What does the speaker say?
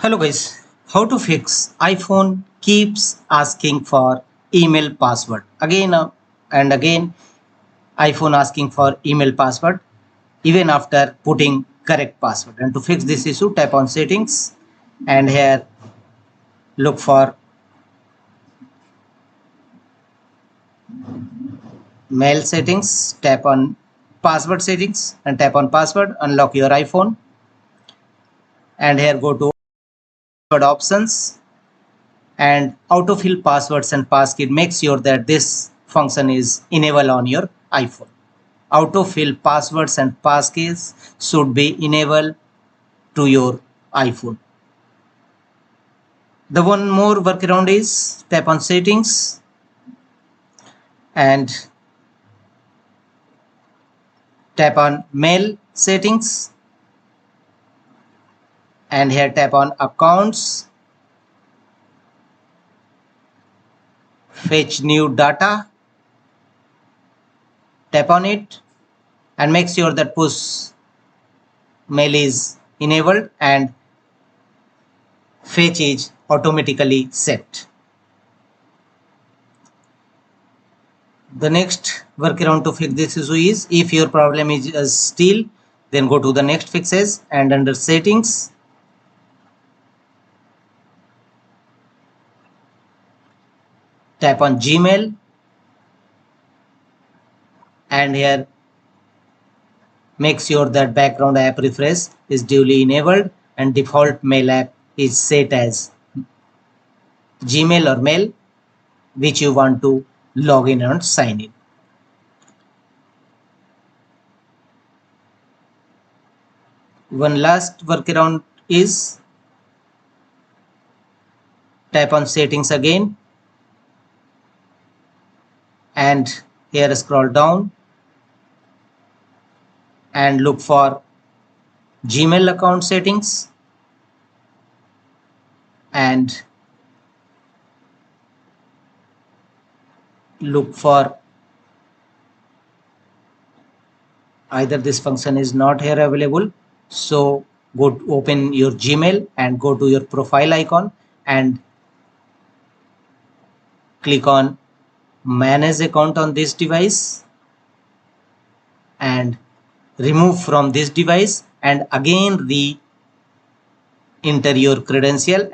Hello guys, how to fix iPhone keeps asking for email password again and again. iPhone asking for email password even after putting correct password. And to fix this issue, tap on settings and here look for mail settings, tap on password settings and tap on password, unlock your iPhone and here go to password options and autofill passwords and passkey. Make sure that this function is enabled on your iPhone. Autofill passwords and passkeys should be enabled to your iPhone. The one more workaround is tap on settings and tap on mail settings and here tap on accounts, fetch new data, tap on it and make sure that push mail is enabled and fetch is automatically set. The next workaround to fix this issue is if your problem is still, then go to the next fixes and under settings tap on Gmail and here make sure that background app refresh is duly enabled and default mail app is set as Gmail or mail which you want to log in and sign in. One last workaround is tap on settings again and here scroll down and look for Gmail account settings and look for either this function is not here available, so go to open your Gmail and go to your profile icon and click on manage account on this device and remove from this device and again re-enter your credential